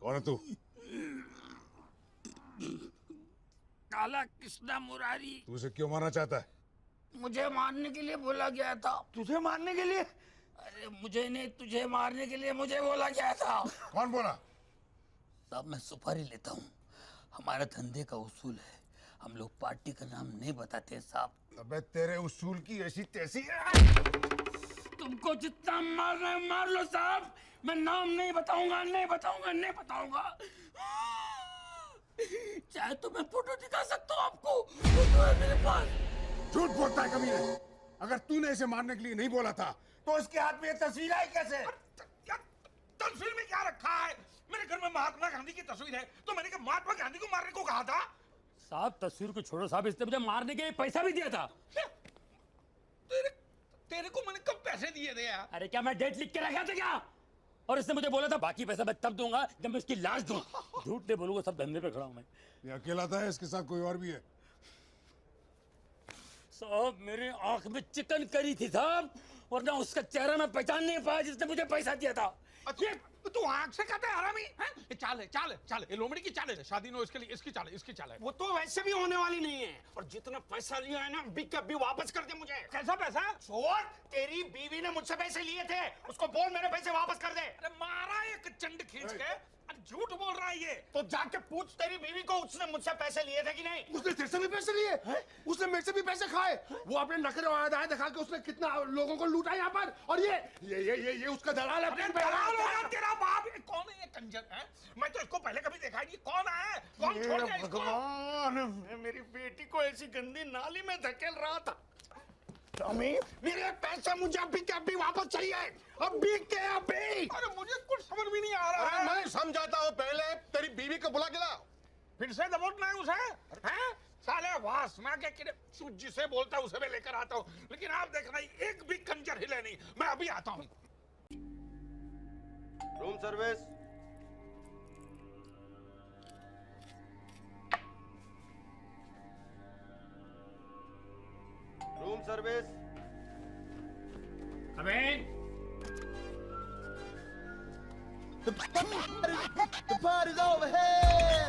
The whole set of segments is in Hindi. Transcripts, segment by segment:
कौन है तू? काला कृष्णा मुरारी। तू उसे क्यों मारना चाहता है? मुझे मारने के लिए बोला गया था। तुझे मारने के लिए? अरे मुझे नहीं, तुझे मारने के लिए मुझे बोला गया था। कौन बोला? साहब मैं सुपारी लेता हूँ, हमारा धंधे का उसूल है, हम लोग पार्टी का नाम नहीं बताते साहब। अबे तेरे उसूल की ऐसी तैसी तुमको जितना मारना है मार लो साहब, मैं नाम नहीं बताऊंगा, नहीं बताऊंगा, नहीं बताऊंगा। चाहे तो मैं फोटो दिखा सकता हूँ आपको, फोटो है मेरे पास। झूठ बोलता है कमीने। अगर तूने इसे मारने के लिए नहीं बोला था तो इसके हाथ में ये तस्वीर आई कैसे? तस्वीर में क्या रखा है? मेरे घर में महात्मा गांधी की तस्वीर है, तो मैंने कहा महात्मा गांधी को मारने को कहा था। साहब तस्वीर को छोड़ो साहब, इसने मुझे मारने के लिए पैसा भी दिया था। तेरे को मैंने कब पैसे दिए थे यार? अरे क्या मैं डेट लिख के रखा था क्या? और इसने मुझे बोला था बाकी पैसा मैं तब दूंगा जब मैं उसकी लाश दूं। झूठ नहीं बोलूंगा, सब धंधे पे खड़ा हूं मैं। ये अकेला था, इसके साथ कोई और भी है? साहब मेरी आंख में चिकन करी थी साहब, वरना उसका चेहरा मैं पहचान नहीं पाया जिसने मुझे पैसा दिया था। ये तू आंख से कहता है हरामी हैं? ये चाल है, चाल है, चाल है, ये लोमड़ी की चाल है। शादी न हो इसके लिए इसकी चाल है, इसकी चाल है। वो तो वैसे भी होने वाली नहीं है, और जितना पैसा लिया है ना बिक के अभी वापस कर दे मुझे। कैसा पैसा? छोड़, तेरी बीवी ने मुझसे पैसे लिए थे, उसको बोल मेरे पैसे वापस कर दे। अरे मारा एक चंड खींच के। अरे झूठ बोल रहा है ये। तो जाके पूछ तेरी बीवी को उसने मुझसे पैसे लिए थे कि नहीं। उसने तेरे से भी पैसे लिए? उसने मेरे से भी पैसे खाए? वो अपने नखरे और अदाएं दिखा के उसने कितना लोगों को लूटा यहाँ पर। और ये उसका दलाल है। अरे दलाल होगा तेरा बाप। ये कौन है ये कंजर है? मैं तो इसको पहले कभी देखा ही नहीं। कौन है? कौन छोड़ गया इसको? भगवान, मैं मेरी बेटी को ऐसी गंदी नाली में धकेल रहा था। स्वामी, मेरे पैसे मुझे अभी के अभी वापस चाहिए, अभी के अभी। अरे मुझे कुछ समझ भी नहीं आ रहा है। मैं समझाता हूँ, पहले तेरी बीवी को बुला के लाओ। फिर से दबोचना है उसे? हैं? साले वासना के किरे जिसे बोलता है उसे मैं लेकर आता हूँ, लेकिन आप देखना एक भी कंजर हिले नहीं। मैं अभी आता हूँ। Room service. Room service. Come in. The party's over here.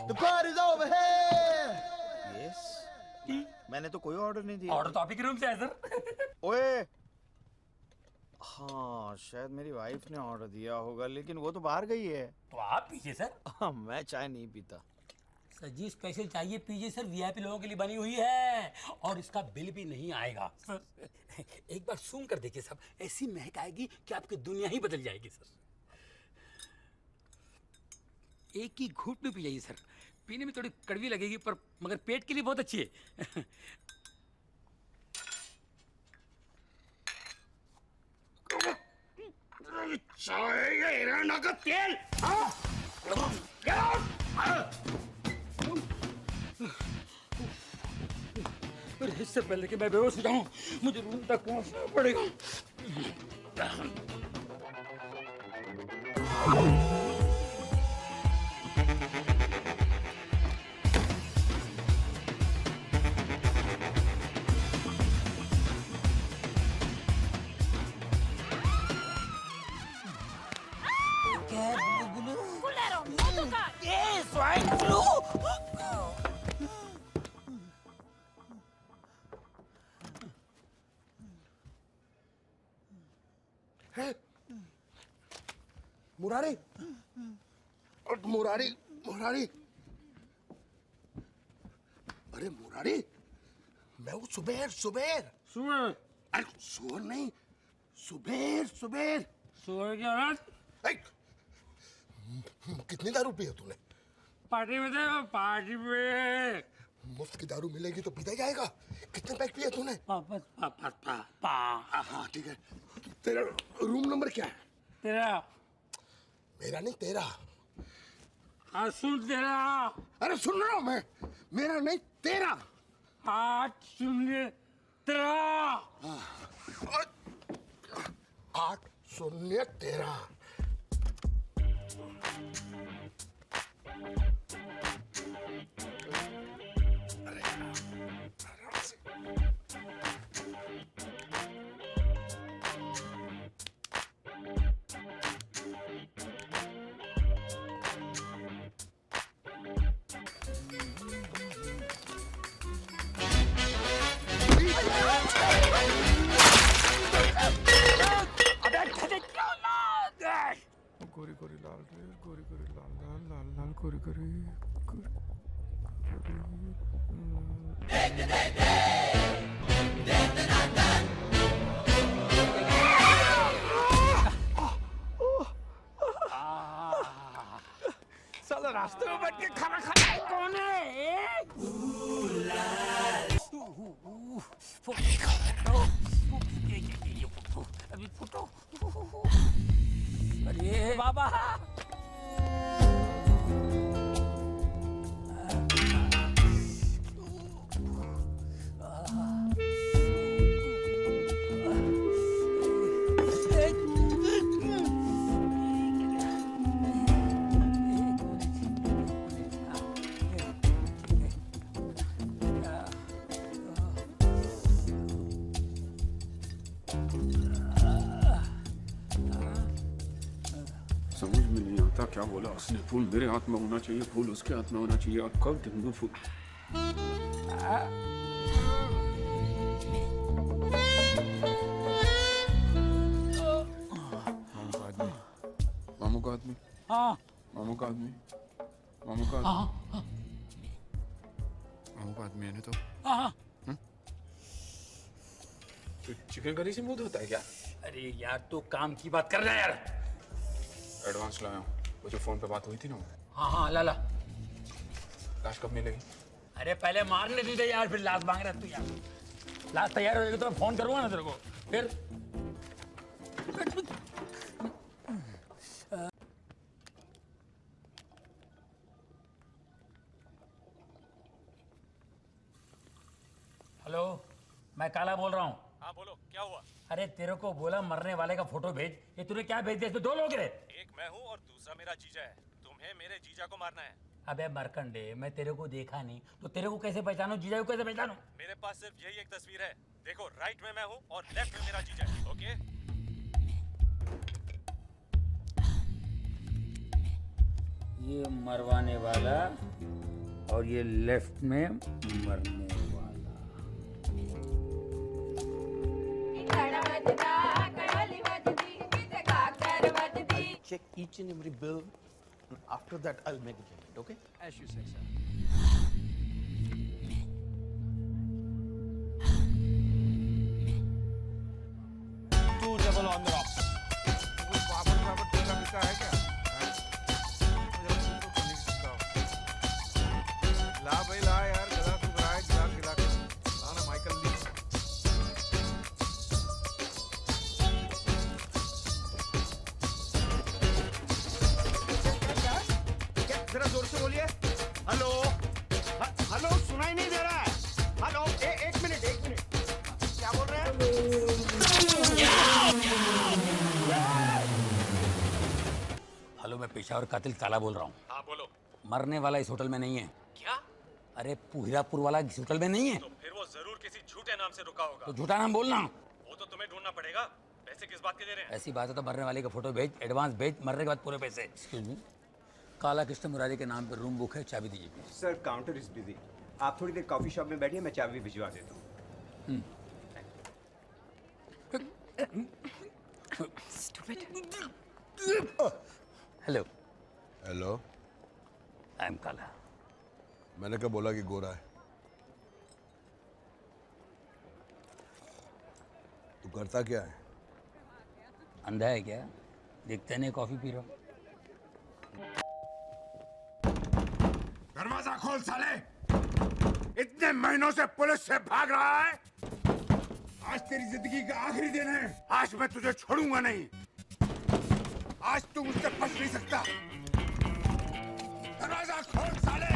The party's over here. Yes. मैंने तो कोई ऑर्डर नहीं दिया। ऑर्डर तो आप ही के रूम से है सर। ओए, हाँ शायद मेरी वाइफ ने ऑर्डर दिया होगा, लेकिन वो तो बाहर गई है। तो आप पीजिए सर। हाँ, मैं चाय नहीं पीता। सर जी स्पेशल चाहिए पीजिए सर, वीआईपी लोगों के लिए बनी हुई है, और इसका बिल भी नहीं आएगा सर। एक बार सूंघ कर देखिए साहब, ऐसी महक आएगी कि आपकी दुनिया ही बदल जाएगी सर। एक ही घूंट में पी जाइए सर, पीने में थोड़ी कड़वी लगेगी पर मगर पेट के लिए बहुत अच्छी है। चाय या हिरणा का तेल। अरे इससे पहले कि मैं बेहोश हो जाऊं, मुझे रूम तक पहुंचना पड़ेगा। Culero, no tocar. Swine flu. Murari, Murari, Murari, अरे मुरारी, मैं हूँ सुबेर सुबेर। सुबह अरे सुअर नहीं, सुबेर सुबेर। सुबह क्या ऐ, कितनी दारू पी है तूने? पार्टी में थे, पार्टी में मुफ्त की दारू मिलेगी तो पीता जाएगा। कितने पैक पिए तूने? वापस वापस पा हाँ ठीक है। तेरा रूम नंबर क्या है? तेरा मेरा नहीं तेरा। हाँ सुन तेरा अरे सुन रहा हूँ मैं, मेरा नहीं तेरा। 8-0-13 8-0-13। गोरी गोरी लाल रे, गोरी गोरी लाल लाल लाल लाल गोरी गोरी गोरी साला रास्ते में बैठ के खाना खाता है कौन है? अभी फुटो। अरे बाबा समझ में नहीं आता क्या बोला उसने। फूल मेरे हाथ में होना चाहिए, फूल उसके हाथ में होना चाहिए। और कब दूंगा फूल? मामू का आदमी, हाँ मामू का आदमी, मामू का आदमी, मामू का आदमी है ना? तो हाँ। चिकन करी से मूड होता है क्या? अरे यार तू काम की बात कर रहा है यार। एडवांस लाया हूँ, वो जो फोन पे बात हुई थी ना। हाँ हाँ ला ला। लाश कब मिलेगी? अरे पहले मारने दी थे यार, फिर लाश मांग रहा है तू यार। लाश तैयार हो जाएगी तो मैं फोन करूंगा ना तेरे को फिर। हेलो, मैं काला बोल रहा हूँ। हाँ बोलो, क्या हुआ? अरे तेरे को बोला मरने वाले का फोटो भेज, ये तूने क्या भेज दिया? इसमें 2 लोग रहे। एक मैं हूँ और दूसरा मेरा जीजा है। तुम्हें मेरे जीजा को मारना है। अबे मरकंडे, मैं तेरे को देखा नहीं तो तेरे को कैसे पहचानूं? जीजा को कैसे पहचानूं? मेरे पास सिर्फ यही एक तस्वीर है। देखो, राइट में मैं हूँ और लेफ्ट में मेरा जीजा है। ओके? ये मरवाने वाला और ये लेफ्ट में मरने वाला। Check each and every bill. And after that, I'll make the payment. Okay? As you say, sir. Two double on the rocks. कोई पापड़ पापड़ टीका मीठा है क्या? ला भाई ला यार, गला तू कराए, गिलास गिला के लाना माइकल ली। जरा जोर से बोलिए। हेलो हेलो, सुनाई नहीं दे रहा है। हेलो, एक मिनट क्या बोल रहे हैं? हेलो, मैं पेशावर कातिल काला बोल रहा हूँ। हाँ बोलो। मरने वाला इस होटल में नहीं है। क्या? अरे पुहिरापुर वाला इस होटल में नहीं है। तो फिर वो जरूर किसी झूठे नाम से रुका होगा। तो झूठा नाम बोलना। वो तो तुम्हें ढूंढना पड़ेगा। पैसे किस बात के दे रहे हैं? ऐसी बात है तो मरने वाले का फोटो भेज, एडवांस भेज, मरने के बाद पूरे पैसे। एक्सक्यूज मी, काला कृष्ण मुरारी के नाम पे रूम बुक है, चाबी दीजिए please. Sir counter is busy. आप थोड़ी देर कॉफी शॉप में बैठिए, मैं चाबी भिजवा देता हूँ। हेलो, हेलो, आई एम काला। मैंने क्या बोला कि गोरा है? तू करता क्या है? अंधा है क्या? देखते नहीं कॉफी पी रहा हूँ। दरवाजा खोल साले! इतने महीनों से पुलिस से भाग रहा है। आज तेरी जिंदगी का आखिरी दिन है। आज मैं तुझे छोड़ूंगा नहीं। आज तू मुझसे बच नहीं सकता। दरवाजा खोल साले!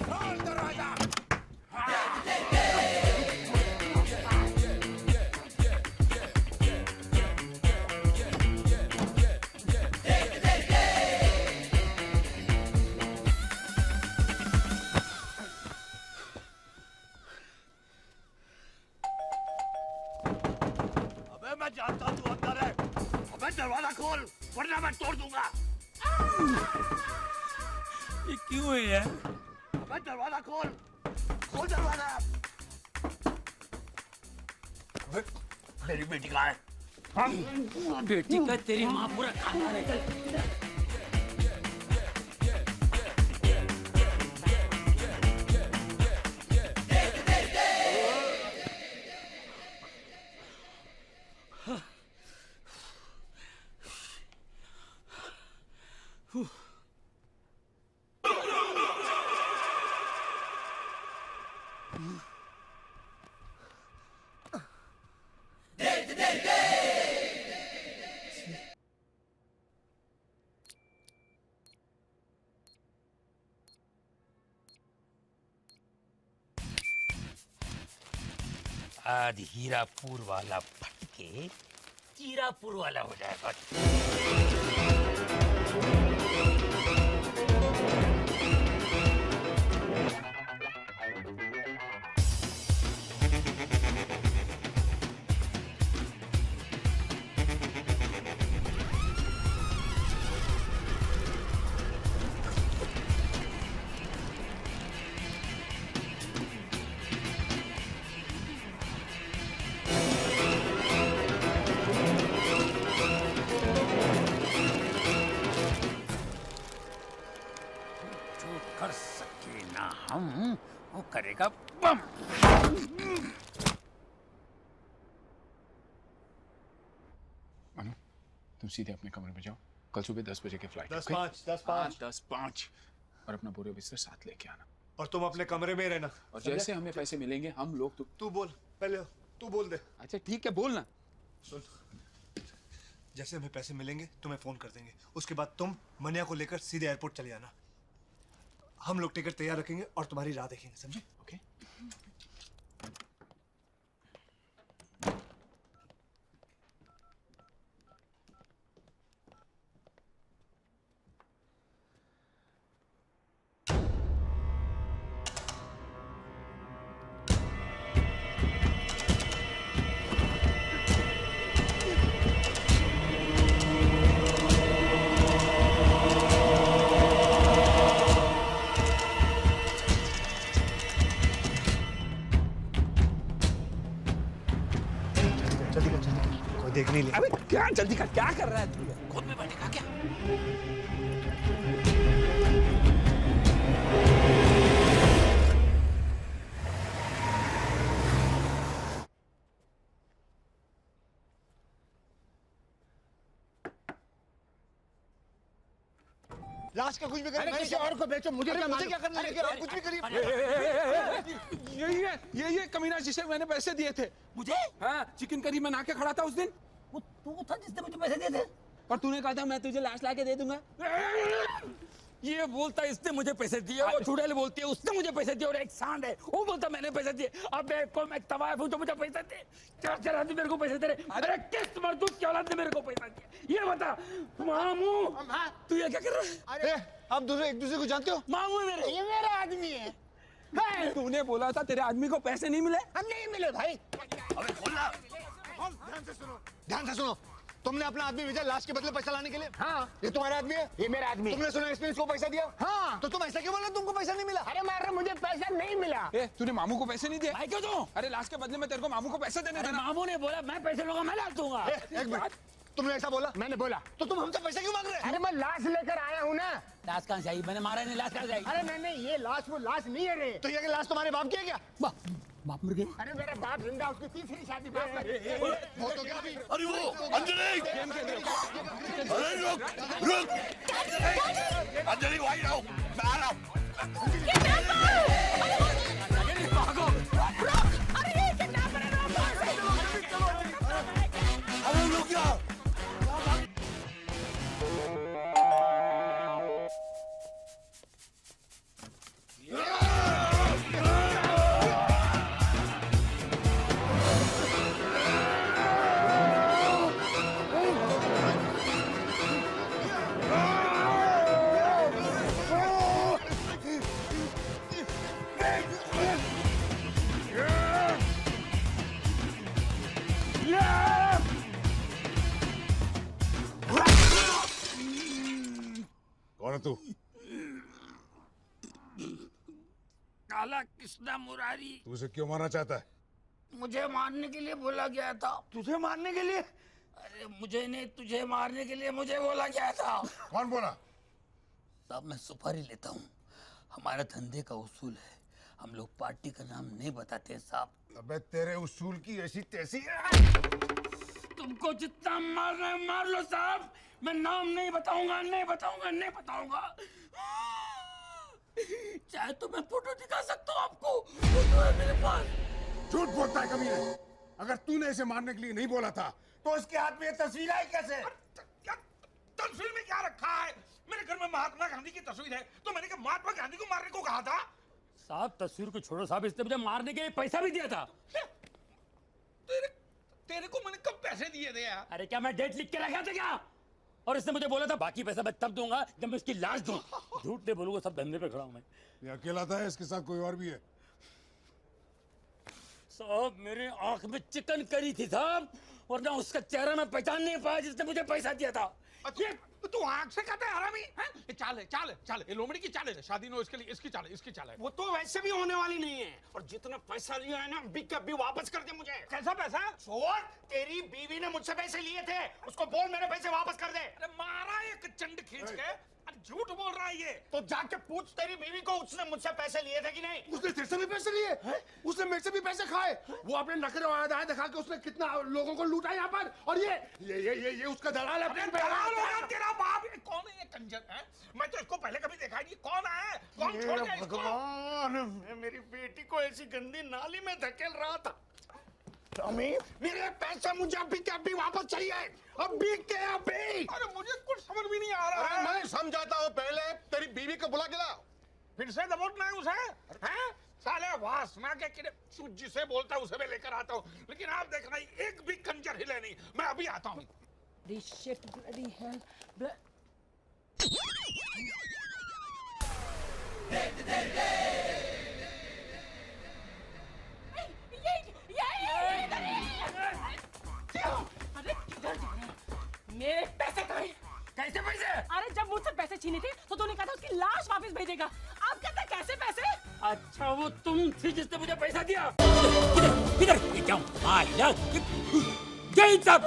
खोल दरवाजा! अबे मैं जानता हूँ तू अंदर है। अबे दरवाजा खोल वरना मैं तोड़ दूंगा। ये क्यों है यार? अबे दरवाजा खोल, खोल दरवाजा। अबे मेरी बेटी कहाँ है? बेटी का तेरी माँ पूरा खाना है। आज हीरापुर वाला फटके हीरापुर वाला हो जाएगा। जो कर सके ना हम, वो करेगा बम। मनु, तुम सीधे अपने कमरे में जाओ। कल सुबह 10 बजे की फ्लाइट। 10-5 और अपना बोरे बिस्तर साथ लेके आना। और तुम अपने कमरे में रहना। और जैसे हमें पैसे मिलेंगे हम लोग तू बोल पहले, तू बोल दे। अच्छा ठीक है, बोलना। सुन, जैसे हमें पैसे मिलेंगे तुम्हें फोन कर देंगे। उसके बाद तुम मनिया को लेकर सीधे एयरपोर्ट चले जाना। हम लोग टिकट तैयार रखेंगे और तुम्हारी राह देखेंगे, समझे? ओके। जल्दी कर, कोई देख नहीं ले। अबे क्या जल्दी कर, क्या कर रहा है तू? खुद में बैठेगा क्या? लाश का कुछ भी करिए, किसी और को बेचो, मुझे क्या करना है? और कुछ भी करिए। यही है कमीना जिसे मैंने पैसे दिए थे। मुझे? हाँ, चिकन करी में नाके खड़ा था उस दिन। वो तू था जिसने मुझे पैसे दिए थे? और तूने कहा था मैं तुझे लाश लाके दे दूंगा। ये बोलता इसने मुझे पैसे दिए, वो चुड़ैल बोलती है उसने मुझे पैसे दिए, और एक सांड है वो बोलता मैंने पैसे दिए। अब देखो मैं तवायफ हूँ जो मुझे पैसे दे। 4 आदमी मेरे को पैसे दे रहे। अरे किस मर्दूद की औलाद ने मेरे को पैसा दिया? ये बता मामू, तू ये क्या कर रहा है? अरे आप दोनों एक दूसरे को जानते हो? मामू मेरे, ये मेरा आदमी है। तूने बोला था तेरे आदमी को पैसे नहीं मिले। हम नहीं मिले भाई। अबे खोलना। ध्यान से सुनो। तुमने अपना आदमी भेजा लाश के बदले पैसा लाने के लिए? हाँ। ये तुम्हारा आदमी है? ये मेरा आदमी। तुमने सुना इसने इसको पैसा दिया? हाँ। तो तुम ऐसा क्यों बोल रहे हो तुमको पैसा नहीं मिला? अरे मार रहा, मुझे पैसा नहीं मिला। तूने मामू को पैसे नहीं दिए? भाई क्यों दूं? अरे लाश के बदले में तेरे को मामू को पैसे देने थे ना। मामू ने बोला मैं पैसे लूंगा, मैं लाश दूंगा। एक मिनट, तुमने ऐसा बोला? मैंने बोला। तो तुम हमसे पैसा क्यों मांग रहे हो? अरे मैं लाश लेकर आया हूँ ना। लाश कहाँ से आई? मैंने मारा नहीं, लाश कहाँ से आई? अरे नहीं, ये लाश वो लाश नहीं है रे। तो ये कि लाश तुम्हारे बाप की है क्या? बाप मर गए। अरे मेरा बाप जिंदा, उसकी तीसरी शादी बाप कर अरे वो अंजलि, अरे रुक रुक, अंजलि वहीं रहो, मैं आ रहा हूँ। अरे रुक जाओ। कौन है तू? काला कृष्णा मुरारी। तू उसे क्यों मारना चाहता है? मुझे मारने के लिए बोला गया था। तुझे मारने के लिए? अरे मुझे नहीं, तुझे मारने के लिए मुझे बोला गया था। कौन बोला? साहब मैं सुपारी लेता हूँ, हमारा धंधे का उसूल है, हम लोग पार्टी का नाम नहीं बताते साहब। अबे तेरे उसूल की ऐसी तैसी। तुमको जितना मारना है मार लो साहब, मैं नाम नहीं बताऊंगा, नहीं बताऊंगा, नहीं बताऊंगा। चाहे तो मैं फोटो दिखा सकता हूँ आपको, फोटो है मेरे पास। झूठ बोलता है कमीने। अगर तूने इसे मारने के लिए नहीं बोला था तो इसके हाथ में ये तस्वीर आई कैसे? तस्वीर में क्या रखा है? मेरे घर में महात्मा गांधी की तस्वीर है, तो मैंने क्या महात्मा गांधी को मारने को कहा था? साहब तस्वीर को छोड़ो साहब, इसने मुझे मारने के लिए पैसा भी दिया था। तेरे को मैंने कब पैसे दिए थे यार? अरे क्या मैं डेट लिख के रखा था क्या? और इसने मुझे बोला था बाकी पैसा मैं तब दूंगा जब मैं इसकी लाश दूं। झूठ नहीं बोलूंगा, सब धंधे पे खड़ा हूं मैं। ये अकेला था, इसके साथ कोई और भी है? साहब मेरे आंख में चिकन करी थी साहब, वरना उसका चेहरा मैं पहचान नहीं पाया जिसने मुझे पैसा दिया था। ये तू आंख से कहता है हरामी हैं? ये चाल है, चाल है, चाल है, ये लोमड़ी की चाल है, शादी नो इसके लिए, इसकी चाल है, इसकी चाल है। वो तो वैसे भी होने वाली नहीं है, और जितना पैसा लिया है ना बिक के अभी वापस कर दे मुझे। कैसा पैसा? छोड़, तेरी बीवी ने मुझसे पैसे लिए थे, उसको बोल मेरे पैसे वापस कर दे। अरे मारा एक चंड खींच के, अरे झूठ बोल रहा है ये। तो जाके पूछ तेरी बीवी को, उसने मुझसे पैसे लिए थे कि नहीं? उसने तेरे से भी पैसे लिए? उसने मेरे से भी पैसे खाए? वो अपने नखरे वादा दिखा के उसने कितना लोगों को लूटा यहाँ पर, और ये उसका दलाल है। दलाल होगा तेरा बाप। ये कौन है ये कंजर है? मैं तो इसको पहले कभी देखा ही नहीं। कौन है? कौन छोड़ गया इसको? भगवान, मैं मेरी बेटी को ऐसी गंदी नाली में धकेल रहा था। टॉमी, मेरे पैसे मुझे अभी के अभी वापस चाहिए, अभी के अभी। अरे मुझे कुछ समझ भी नहीं आ रहा है। मैं समझाता हूँ, पहले तेरी बीवी को बुला के लाओ। फिर से दबोचना है उसे? हैं? साले वासना के किडे, तू जिसे बोलता है उसे मैं लेकर आता हूँ, लेकिन आप देखना एक भी कंजर हिले नहीं। मैं अभी आता हूँ। मेरे पैसे कहाँ हैं? कैसे पैसे? अरे जब मुझसे पैसे छीने थे तो तूने कहा था उसकी लाश वापस भेजेगा, अब कहता है कैसे पैसे? अच्छा वो तुम थी जिसने मुझे पैसा दिया? इधर इधर ये क्या माया? जय साहब,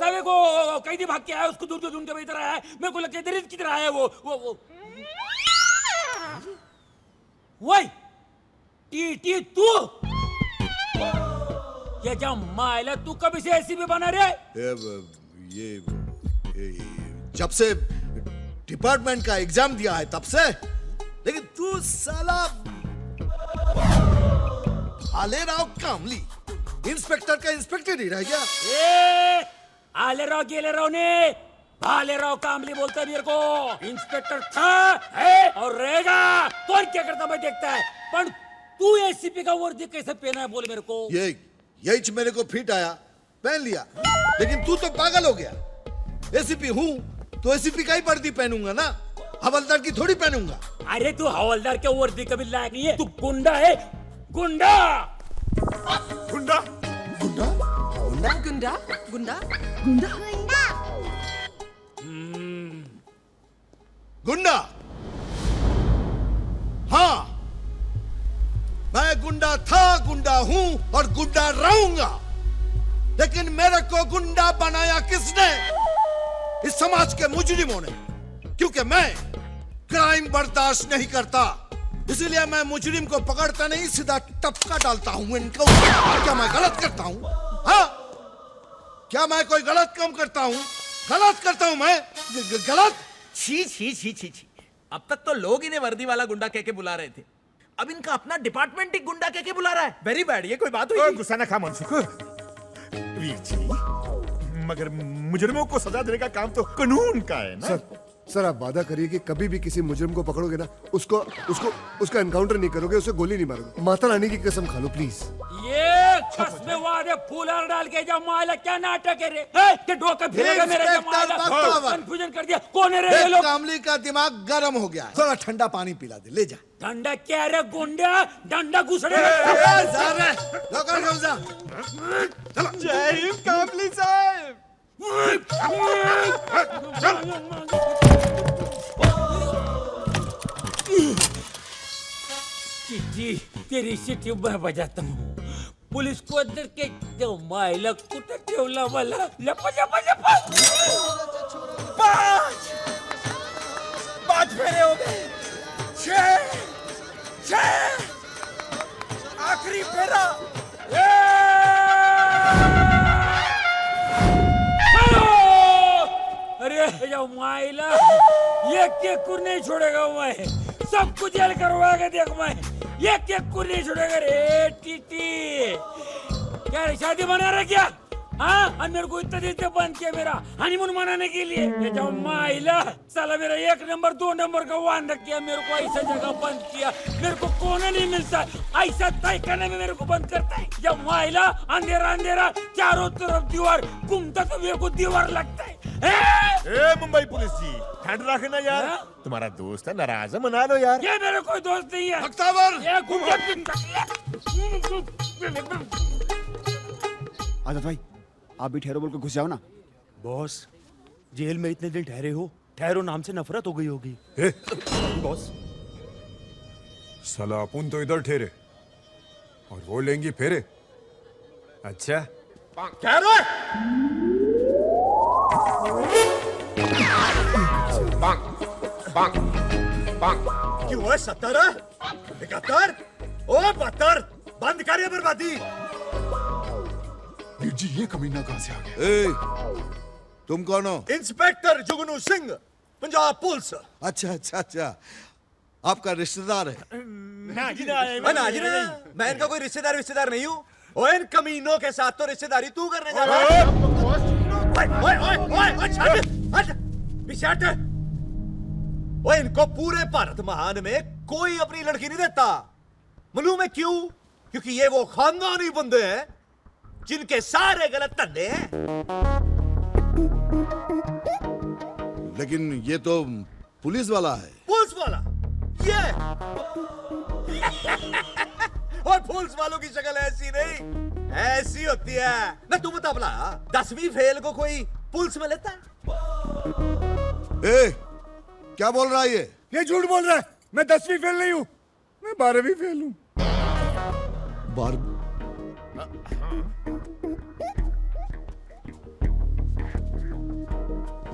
सवे को कैदी भाग के आया, उसको दूर ढूंढ के इधर आया है। मेरे को लगता है इधर किधर आया है वो वही टी तू ये क्या मायला, तू कब से ऐसी भी बना रे? ये जब से डिपार्टमेंट का एग्जाम दिया है तब से, लेकिन तू साला भालेराव कामली इंस्पेक्टर का इंस्पेक्टर ही रह गया। ए आलेराव गेलेराव ने भालेराव कामली बोलता है मेरे को। इंस्पेक्टर था है और रहेगा, कौन क्या करता मैं देखता है। पर तू एसीपी का वर्दी कैसे पहना है बोल मेरे को? यही मेरे को फिट आया, पहन लिया, लेकिन तू तो पागल हो गया। एसीपी हूँ तो एसीपी का ही वर्दी पहनूंगा ना, हवलदार की थोड़ी पहनूंगा। अरे तू हवलदार के वर्दी कभी लायक नहीं है, तू गुंडा है, गुंडा। गुंडा? गुंडा? गुंडा गुंडा गुंडा गुंडा? हाँ, मैं गुंडा था, गुंडा हूं और गुंडा रहूंगा। लेकिन मेरे को गुंडा बनाया किसने? इस समाज के मुजरिमों ने, क्योंकि मैं क्राइम बर्दाश्त नहीं करता। इसीलिए मैं मुजरिम को पकड़ता नहीं, सीधा टपका डालता हूं इनको। क्या मैं गलत करता हूं? हाँ, क्या मैं कोई गलत काम करता हूं? गलत करता हूं मैं? गलत? छी छी छी छी छी। अब तक तो लोग इन्हें वर्दी वाला गुंडा कह के बुला रहे थे, अब इनका अपना डिपार्टमेंट ही गुंडा कह के बुला रहा है। Very bad. ये कोई बात हुई? गुस्सा ना खा मनसुख। वीर जी, मगर मुजरिमों को सजा देने का काम तो कानून का है ना। सर आप वादा करिए कि कभी भी किसी मुजरिम को पकड़ोगे ना, उसका एनकाउंटर नहीं करोगे, उसे गोली नहीं मारोगे। माता रानी की कसम खा लो प्लीज। ये कसमें वादे फूलर डाल के जब माला क्या नाटक है रे? के डोका फिरेगा मेरे जमाला। कंफ्यूजन कर दिया। कौन है रे ये लोग? कामली का दिमाग गर्म हो गया है, थोड़ा ठंडा पानी पिला दे, ले जा। ठंडा क्या रे गुंडा? डंडा घुसड़े। जय हिंद कामली साहब। चिट्ठी तेरी चिट्ठी मैं बजाता हूँ। पुलिस को अंदर के जो मायला कुठे ठेवला मला? लपा लपा लपा। पांच फेरे हो गए। छह। आखिरी फेरा। अरे जो मायला ये केकुर नहीं छोड़ेगा मैं, सब कुछ जेल करवाएगा देख मैं। ये केकुर नहीं छोड़ेगा रे टीटी। क्या रे शादी बना रहा क्या? हाँ, और मेरे को इतना देते बंद किया मेरा हनीमून मनाने के लिए। ये जो माइला साला मेरा 1 नंबर 2 नंबर का वादा किया, मेरे को ऐसा जगह बंद किया। मेरे को कोने नहीं मिलता, ऐसा तय करने में मेरे को बंद करता है। जब माइला अंधेरा अंधेरा चारों तरफ दीवार घूमता तो मेरे को दीवार लगता है। ए मुंबई पुलिस जी, ठंड रखना यार। तुम्हारा दोस्त है, नाराज है, मना लो यार। ये मेरे कोई दोस्त नहीं है। आजाद भाई, आप भी ठहरो बोल के घुस जाओ ना। बॉस, जेल में इतने दिन ठहरे हो, ठहरो नाम से नफरत हो गई होगी। बॉस, साला अपन तो इधर ठहरे और वो लेंगी फेरे। अच्छा क्या रो? क्यों है? 70 71 ओ 72 बंद करिए बर्बादी। वीर जी, ये कमीना कहां से आ गया? तुम कौन हो? इंस्पेक्टर जुगनू सिंह, पंजाब पुलिस। अच्छा, आपका रिश्तेदार है? ना जी ना, मैं इनका कोई रिश्तेदार नहीं हूँ। ओए, इन कमीनों के साथ तो रिश्तेदारी तू करने जा रहा है। ओए, इनको पूरे भारत महान में कोई अपनी लड़की नहीं देता। मालूम है क्यों? क्योंकि ये वो खानदानी बंदे हैं जिनके सारे गलत धंधे हैं। लेकिन ये तो पुलिस वाला है। पुलिस वाला? ये और पुलिस वालों की शक्ल ऐसी नहीं, ऐसी होती है ना। तू बता भला, 10वीं फेल को कोई पुलिस में लेता है? क्या बोल रहा है ये झूठ बोल रहा है। मैं 10वीं फेल नहीं हूँ, मैं 12वीं फेल हूँ। 12?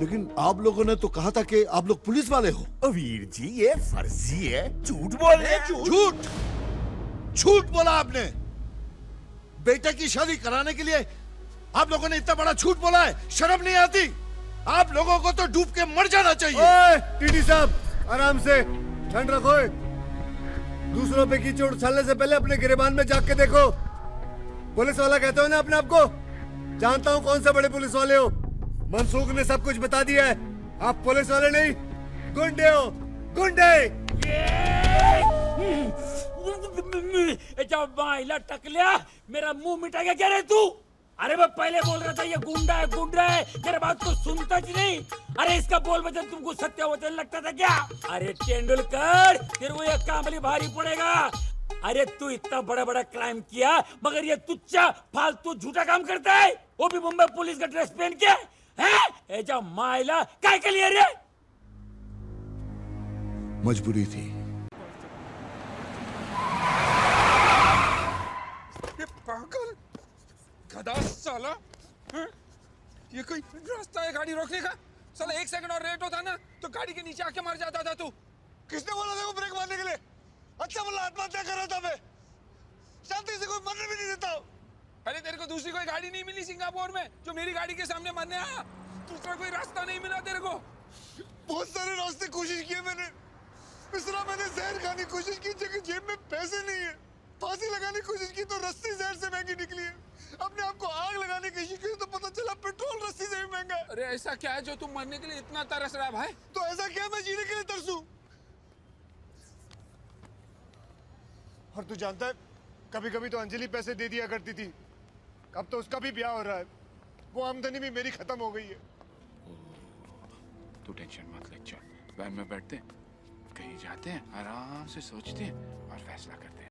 लेकिन आप लोगों ने तो कहा था कि आप लोग पुलिस वाले हो। वीर जी, ये फर्जी है, झूठ बोल रहे हैं। झूठ बोला आपने। बेटे की शादी कराने के लिए आप लोगों ने इतना बड़ा झूठ बोला है, शर्म नहीं आती? आप लोगों को तो डूब के मर जाना चाहिए। ओए, टीटी साहब, आराम से, ठंड रखो। दूसरों पे कीचड़ उछालने से पहले अपने गिरेबान में जाग के देखो। पुलिस वाला कहते हो ना अपने आप को? जानता हूँ कौन से बड़े पुलिस वाले हो। मनसूख ने सब कुछ बता दिया है। आप पुलिस वाले नहीं, गुंडे हो, गुंडे। जब माइला टकलिया, मेरा मुंह मिटाएगा क्या रे तू? अरे मैं पहले बोल रहा था ये गुंडा है, तेरे बात को सुनता ही नहीं। अरे इसका बोल वचन तुमको सत्य वचन लगता था क्या? अरे तेंदुलकर, तेरे को ये कामली भारी पड़ेगा। अरे तू इतना बड़ा बड़ा क्राइम किया, मगर ये तुच्चा फालतू झूठा काम करता है, वो भी मुंबई पुलिस का ड्रेस पहन के। है जब माइला काय के लिए रे? मजबूरी थी। ये पागल गधा साला, ये कोई रास्ता है गाड़ी रोकने का? साला 1 सेकंड और लेट होता ना तो गाड़ी के नीचे आके मर जाता था तू। किसने बोला था वो ब्रेक मारने के लिए? अच्छा मतलब आत्महत्या कर रहा था मैं, शांति से कोई मरने भी नहीं देता। अरे तेरे को दूसरी कोई गाड़ी नहीं मिली सिंगापुर में जो मेरी गाड़ी के सामने मरने आया? दूसरा कोई रास्ता नहीं मिला तेरे को? बहुत सारे रास्ते कोशिश किए मैंने, मिश्रा मैंने जहर खाने की कोशिश की, जगह जेब में पैसे नहीं है। फांसी लगाने की कोशिश की तो रस्सी जहर से महंगी निकली है। अपने आप को आग लगाने की कोशिश की तो पता चला पेट्रोल रस्सी से भी महंगा है। अरे ऐसा क्या है जो तुम मरने के लिए इतना तरस रहा है भाई? तो ऐसा क्या मैं जीने के लिए तरसूं? और तू जानता है कभी कभी तो अंजलि पैसे दे दिया करती थी, अब तो उसका भी ब्याह हो रहा है, वो आमदनी भी मेरी खत्म हो गई है। तू टेंशन मत ले, चल वैन में बैठते हैं, कहीं जाते हैं, आराम से सोचते हैं और फैसला करते हैं।